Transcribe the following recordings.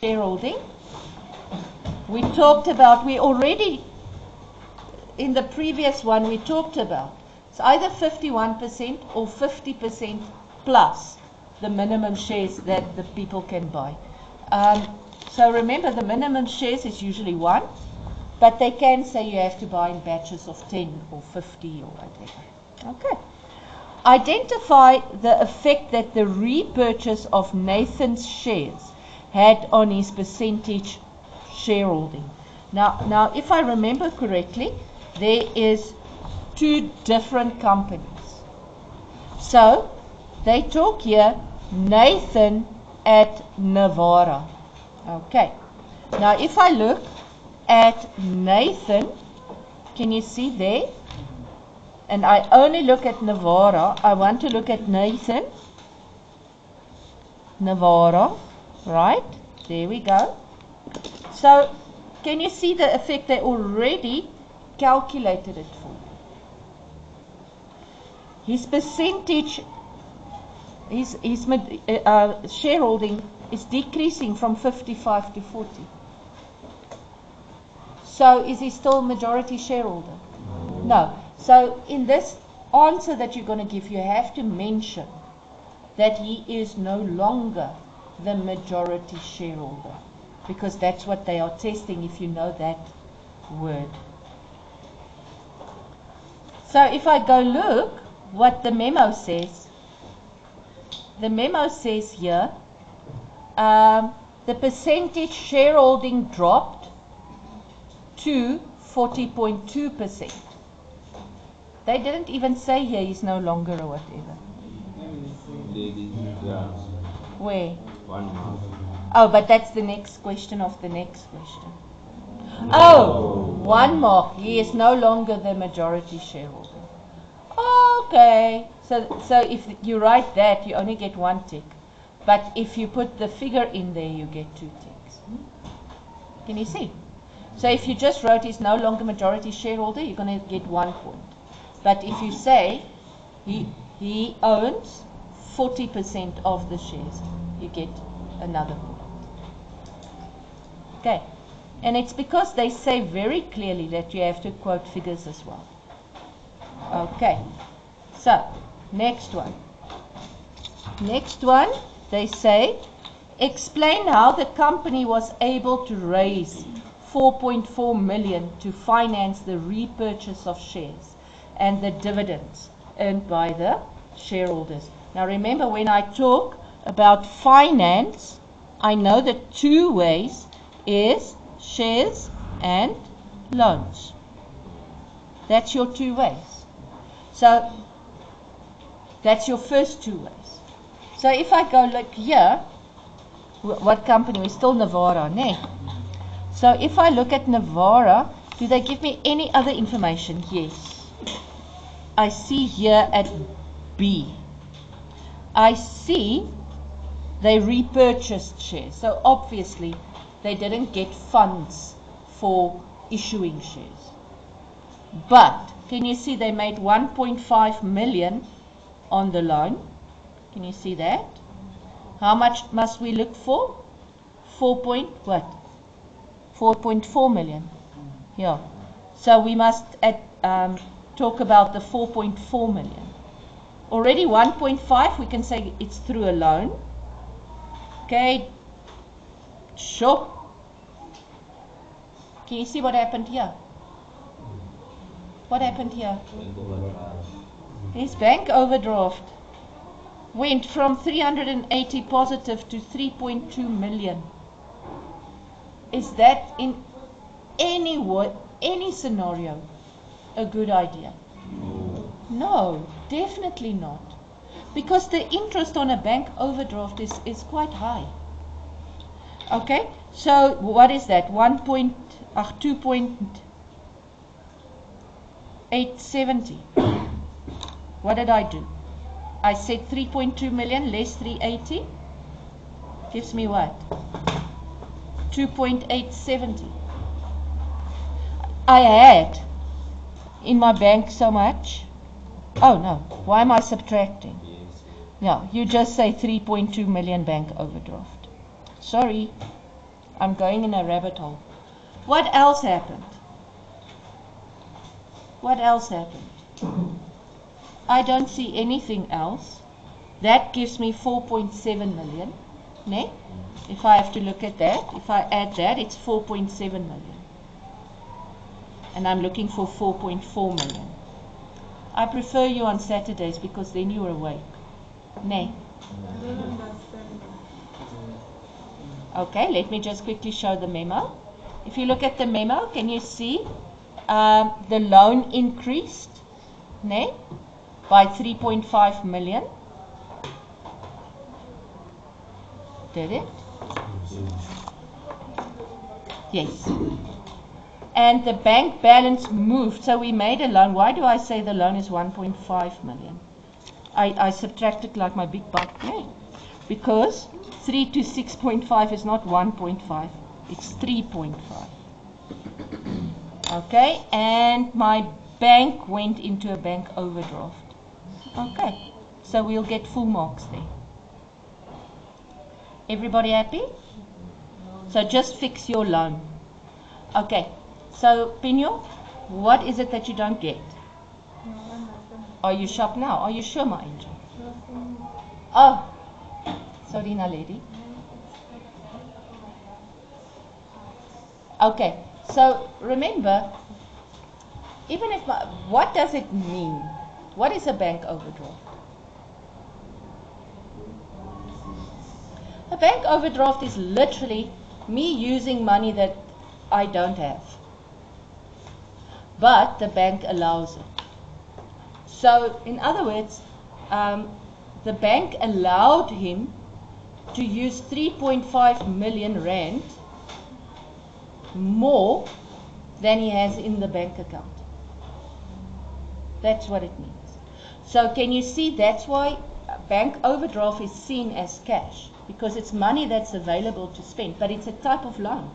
shareholding. We talked about, we already, in the previous one, we talked about, it's either 51% or 50% plus the minimum shares that the people can buy. So remember, the minimum shares is usually 1, but they can say you have to buy in batches of 10 or 50 or whatever. Okay. Identify the effect that the repurchase of Nathan's shares had on his percentage shareholding. Now, if I remember correctly, there is 2 different companies. So, they talk here, Nathan at Navara. Okay. Now, if I look at Nathan, can you see there? And I only look at Navara. I want to look at Nathan. Navara. Right? There we go. So, can you see the effect? They already calculated it for you. His percentage, his shareholding is decreasing from 55 to 40. So, is he still majority shareholder? No. So, in this answer that you're going to give, you have to mention that he is no longer the majority shareholder, because that's what they are testing, if you know that word. So, if I go look what the memo says, the memo says here, the percentage shareholding dropped to 40.2%. They didn't even say here he's no longer or whatever. Where? 1 mark. Oh, but that's the next question of the next question. Oh, 1 mark. He is no longer the majority shareholder. Okay. So if you write that, you only get 1 tick. But if you put the figure in there, you get 2 ticks. Can you see? So if you just wrote he's no longer majority shareholder, you're going to get 1 point. But if you say he owns 40% of the shares, you get another point. Okay. And it's because they say very clearly that you have to quote figures as well. Okay. So, next one. Next one, they say, explain how the company was able to raise 4.4 million to finance the repurchase of shares and the dividends earned by the shareholders. Now remember, when I talk about finance, I know the 2 ways is shares and loans. That's your 2 ways. So that's your first 2 ways. So if I go look here, what company? We're still Navara, ne? So if I look at Navara, do they give me any other information? Yes. I see here at B. I see they repurchased shares. So obviously they didn't get funds for issuing shares. But can you see they made 1.5 million on the loan? Can you see that? How much must we look for? 4.4 million. Yeah. So we must talk about the 4.4 million. Already 1.5, we can say it's through a loan. Okay. Sure. Can you see what happened here? What happened here? His bank overdraft went from 380 positive to 3.2 million. Is that in any scenario a good idea? No, definitely not. Because the interest on a bank overdraft is quite high. Okay, so what is that? 2.870. What did I do? I said 3.2 million less 380 gives me what? 2.870. I had in my bank so much. Oh no, why am I subtracting? No, you just say 3.2 million bank overdraft. Sorry. I'm going in a rabbit hole. What else happened? What else happened? I don't see anything else. That gives me 4.7 million. Ne? If I have to look at that, if I add that, it's 4.7 million. And I'm looking for 4.4 million. I prefer you on Saturdays because then you're awake. Ne? Okay, let me just quickly show the memo. If you look at the memo, can you see the loan increased, ne, by 3.5 million? Did it? Yes. And the bank balance moved, so we made a loan. Why do I say the loan is 1.5 million? I subtracted like my big buck, yeah. Because 3 to 6.5 is not 1.5, it's 3.5. Okay, and my bank went into a bank overdraft. Okay, so we'll get full marks there. Everybody happy? So just fix your loan. Okay, so Pino, what is it that you don't get? Are you sharp now? Are you sure, my angel? Oh, sorry, Naledi. Okay, so remember, even if what does it mean? What is a bank overdraft? A bank overdraft is literally me using money that I don't have, but the bank allows it. So, in other words, the bank allowed him to use 3.5 million rand more than he has in the bank account. That's what it means. So can you see that's why bank overdraft is seen as cash, because it's money that's available to spend, but it's a type of loan.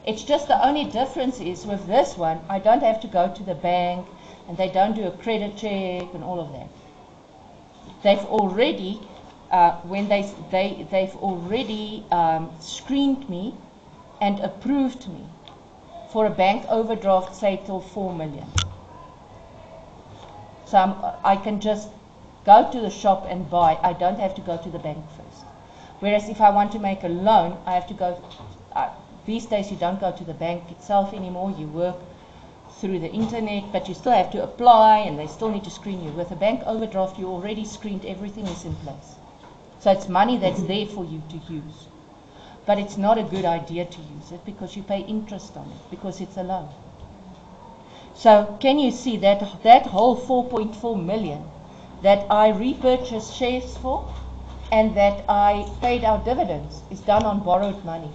It's just the only difference is with this one, I don't have to go to the bank and they don't do a credit check and all of that. They've already, they've already screened me and approved me for a bank overdraft, say till 4 million. So I can just go to the shop and buy. I don't have to go to the bank first. Whereas if I want to make a loan, I have to go. These days you don't go to the bank itself anymore. You work through the internet, but you still have to apply and they still need to screen you. With a bank overdraft, you already screened, everything is in place. So it's money that's there for you to use. But it's not a good idea to use it because you pay interest on it, because it's a loan. So can you see that whole 4.4 million that I repurchased shares for and that I paid out dividends is done on borrowed money?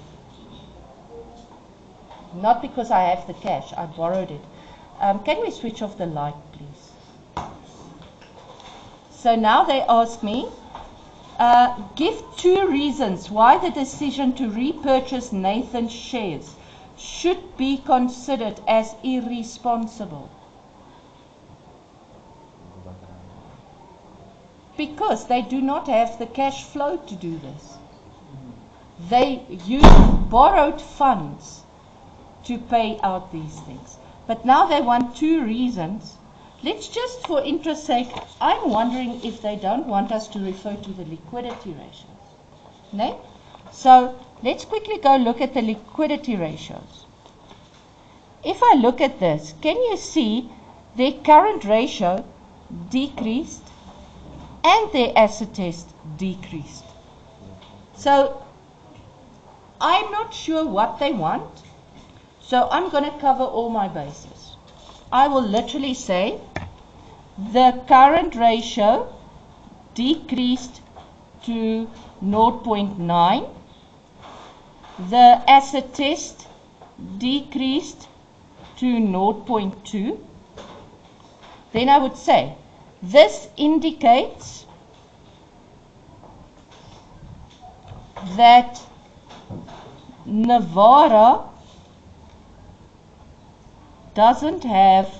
Not because I have the cash, I borrowed it. Can we switch off the light, please? So now they ask me, give 2 reasons why the decision to repurchase Nathan's shares should be considered as irresponsible. Because they do not have the cash flow to do this. They use borrowed funds to pay out these things. But now they want 2 reasons. Let's just, for interest's sake, I'm wondering if they don't want us to refer to the liquidity ratios. No? So let's quickly go look at the liquidity ratios. If I look at this, can you see their current ratio decreased and their asset test decreased? So I'm not sure what they want. So I'm going to cover all my bases. I will literally say the current ratio decreased to 0.9. The asset test decreased to 0.2. Then I would say this indicates that Navara doesn't have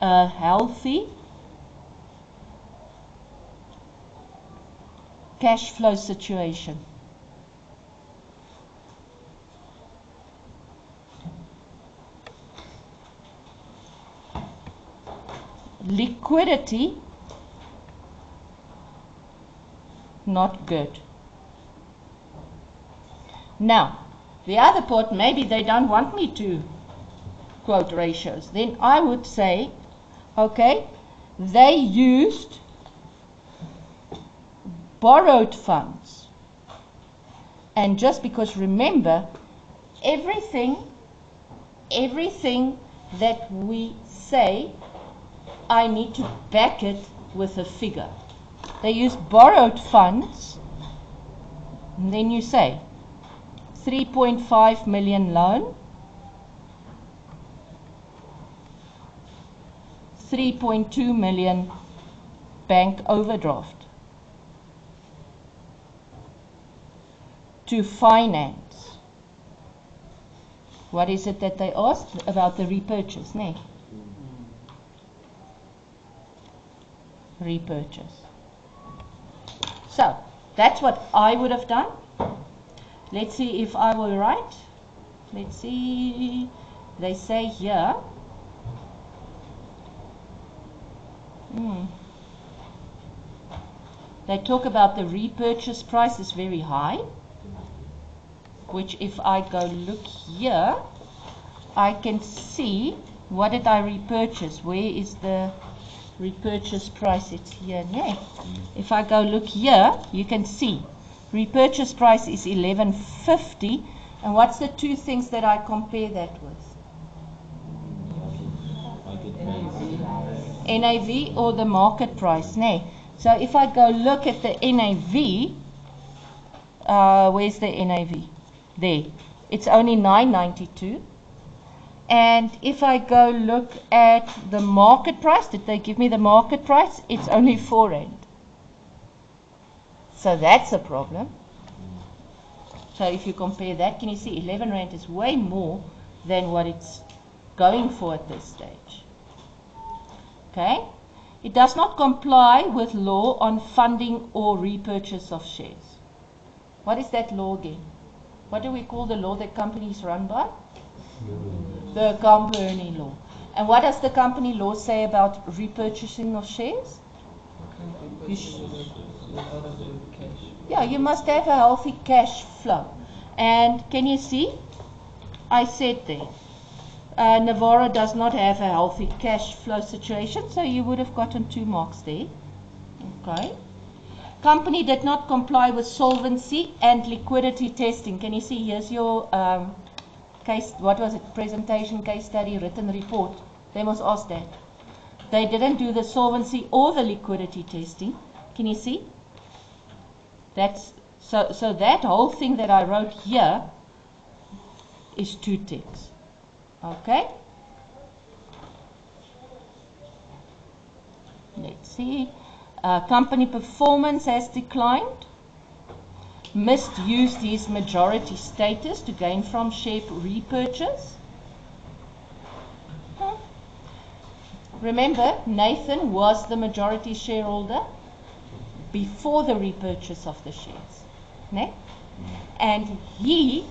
a healthy cash flow situation. Liquidity, not good. Now, the other part, maybe they don't want me to quote ratios. Then I would say, okay, they used borrowed funds. And just because, remember, everything that we say, I need to back it with a figure. They use borrowed funds, and then you say 3.5 million loan, 3.2 million bank overdraft to finance. What is it that they asked about the repurchase? Nee. Repurchase. So that's what I would have done. Let's see if I were right. Let's see. They say here. They talk about the repurchase price is very high, which if I go look here, I can see what did I repurchase. Where is the repurchase price? It's here. Yeah. If I go look here, you can see repurchase price is 11.50. And what's the two things that I compare that with? NAV or the market price. Nee. So if I go look at the NAV, where's the NAV? There. It's only 9.92. And if I go look at the market price, did they give me the market price? It's only 4 rand. So that's a problem. So if you compare that, can you see 11 rand is way more than what it's going for at this stage. Okay? It does not comply with law on funding or repurchase of shares. What is that law again? What do we call the law that companies run by? The company law. And what does the company law say about repurchasing of shares? Yeah, you must have a healthy cash flow. And can you see? I said there. Navarro does not have a healthy cash flow situation, so you would have gotten 2 marks there. Okay. Company did not comply with solvency and liquidity testing. Can you see? Here's your case, what was it? Presentation, case study, written report. They must ask that. They didn't do the solvency or the liquidity testing. Can you see? That's so that whole thing that I wrote here is 2 ticks. Okay. Let's see. Company performance has declined. Misused his majority status to gain from share repurchase. Remember, Nathan was the majority shareholder before the repurchase of the shares. Ne? And he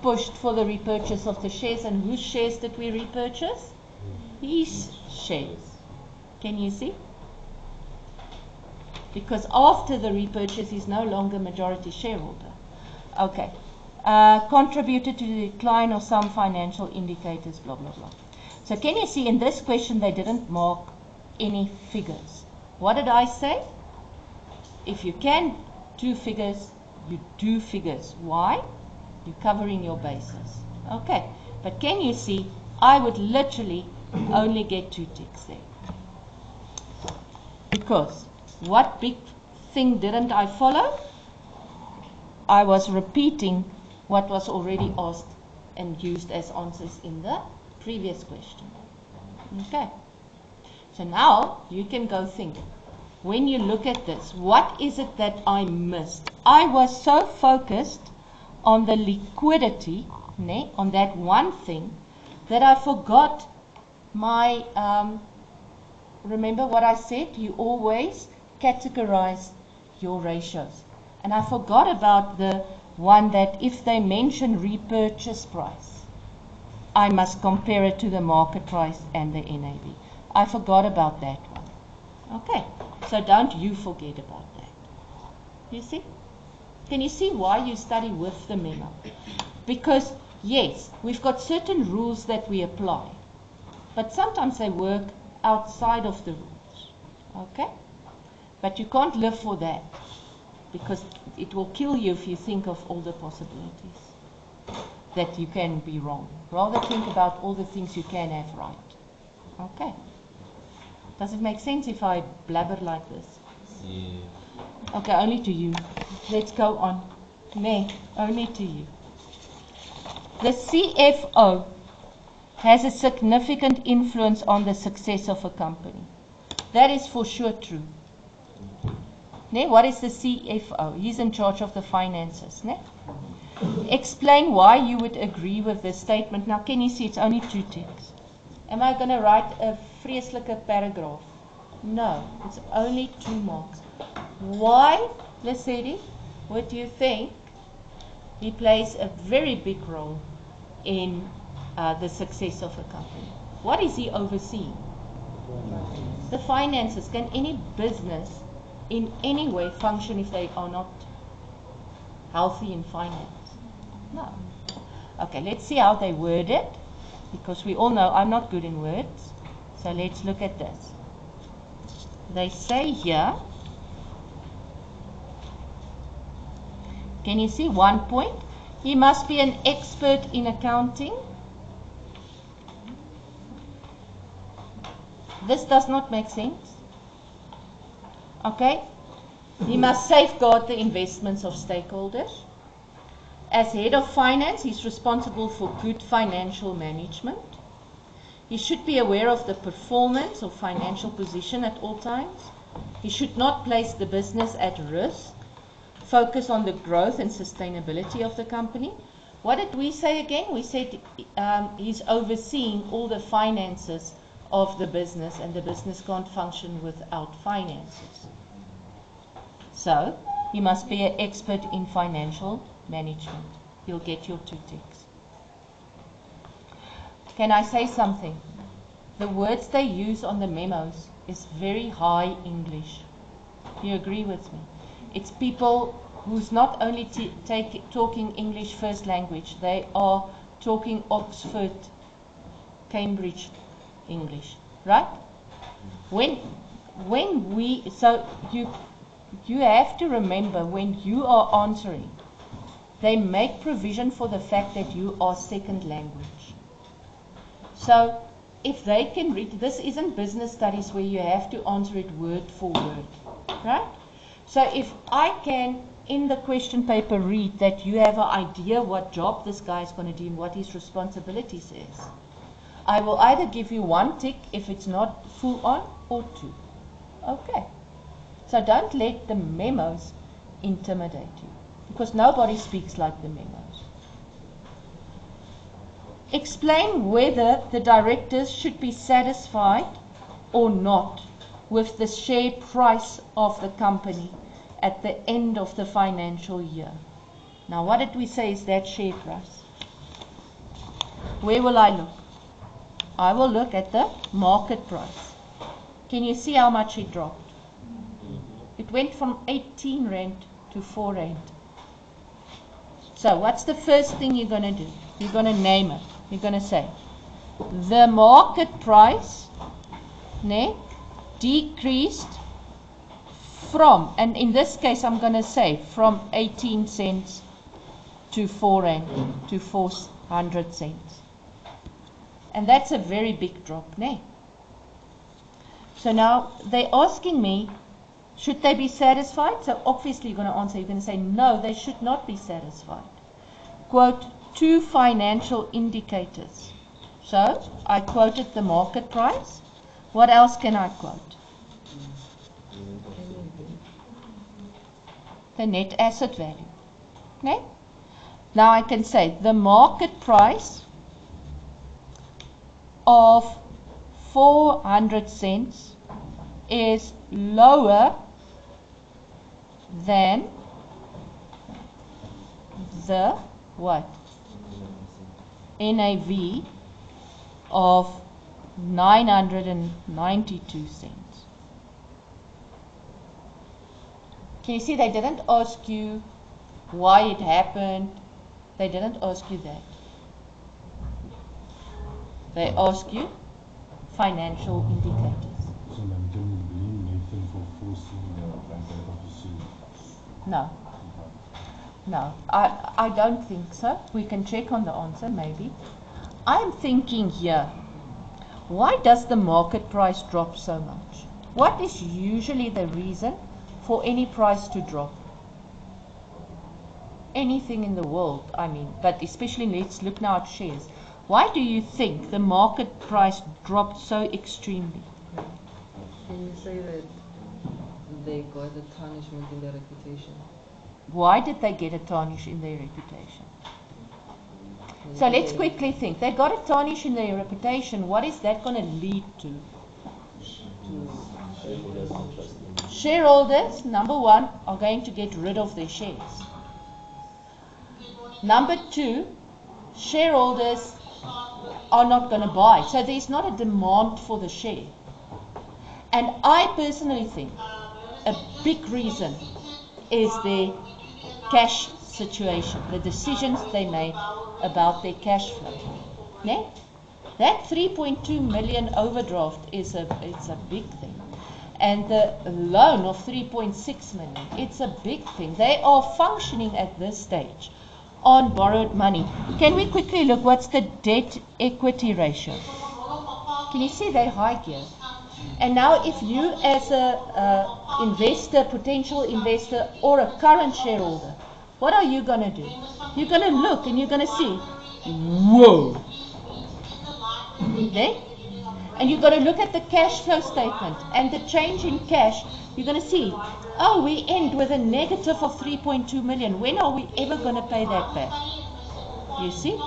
pushed for the repurchase of the shares. And whose shares did we repurchase? His shares. Can you see? Because after the repurchase, he's no longer majority shareholder. Okay. Contributed to the decline of some financial indicators, blah, blah, blah. So can you see in this question, they didn't mark any figures. What did I say? If you can do figures, you do figures. Why? You're covering your bases. Okay. But can you see, I would literally only get 2 ticks there. Because what big thing didn't I follow? I was repeating what was already asked and used as answers in the previous question. Okay. So now you can go think. When you look at this, what is it that I missed? I was so focused on the liquidity, on that one thing, that I forgot my, remember what I said? You always categorize your ratios. And I forgot about the one that if they mention repurchase price, I must compare it to the market price and the NAV. I forgot about that one. Okay, so don't you forget about that. You see? Can you see why you study with the memo? Because, yes, we've got certain rules that we apply, but sometimes they work outside of the rules. Okay? But you can't live for that, because it will kill you if you think of all the possibilities that you can be wrong. Rather think about all the things you can have right. Okay? Does it make sense if I blabber like this? Yeah. Okay, only to you. Let's go on. Nay, only to you. The CFO has a significant influence on the success of a company. That is for sure true. Ne? What is the CFO? He's in charge of the finances. Ne? Explain why you would agree with this statement. Now, can you see it's only 2 ticks? Am I going to write a vreeslike paragraph? No, it's only 2 marks. Why, Lesedi, would you think he plays a very big role in the success of a company? What is he overseeing? The finances. Can any business in any way function if they are not healthy in finance? No. Okay, let's see how they word it, because we all know I'm not good in words. So let's look at this. They say here, can you see 1 point? He must be an expert in accounting. This does not make sense. Okay? He must safeguard the investments of stakeholders. As head of finance, he's responsible for good financial management. He should be aware of the performance or financial position at all times. He should not place the business at risk. Focus on the growth and sustainability of the company. What did we say again? We said he's overseeing all the finances of the business, and the business can't function without finances. So, he must be an expert in financial management. You'll get your 2 ticks. Can I say something? The words they use on the memos is very high English. You agree with me? It's people who's not only talking English first language, they are talking Oxford, Cambridge English, right? So you have to remember, when you are answering, they make provision for the fact that you are second language. So if they can read, this isn't business studies where you have to answer it word for word, right? So if I can, in the question paper, read that you have an idea what job this guy is going to do and what his responsibilities is, I will either give you 1 tick if it's not full on, or 2. Okay. So don't let the memos intimidate you, because nobody speaks like the memos. Explain whether the directors should be satisfied or not with the share price of the company at the end of the financial year. Now, what did we say is that share price? Where will I look? I will look at the market price. Can you see how much it dropped? It went from 18 Rand to 4 Rand. So what's the first thing you're going to do? You're going to name it. You're going to say, the market price decreased from, and in this case I'm going to say from 18 cents to 4 Rand to 400 cents. And that's a very big drop, So now they're asking me, should they be satisfied? So obviously you're going to answer, you're going to say, no, they should not be satisfied. Quote, 2 financial indicators. So I quoted the market price. What else can I quote? The net asset value. Now I can say the market price of 400 cents is lower than the what? NAV of 992 cents. Can you see they didn't ask you why it happened? They didn't ask you that. They ask you financial indicators. So then can we blame Nathan for forcing the bank officer? No. No, I don't think so. We can check on the answer maybe. I'm thinking here, why does the market price drop so much? What is usually the reason for any price to drop? Anything in the world, I mean, but especially let's look now at shares. Why do you think the market price dropped so extremely? Can you say that they got a tarnishment in their reputation? Why did they get a tarnish in their reputation? So let's quickly think. They got a tarnish in their reputation. What is that going to lead to? Shareholders, number one, are going to get rid of their shares. Number two, shareholders are not going to buy. So there's not a demand for the share. And I personally think a big reason is their cash situation, the decisions they made about their cash flow. Ne? That 3.2 million overdraft is it's a big thing. And the loan of 3.6 million, it's a big thing. They are functioning at this stage on borrowed money. Can we quickly look what's the debt equity ratio? Can you see they're high here? And now if you as a investor, potential investor or a current shareholder, what are you going to do? You're going to look and you're going to see, whoa. Okay? And you've got to look at the cash flow statement and the change in cash. You're going to see, oh, we end with a negative of 3.2 million. When are we ever going to pay that back? You see?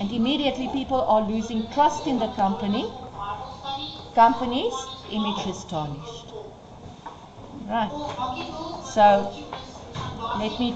And immediately people are losing trust in the company. Company's image is tarnished. Right. So let me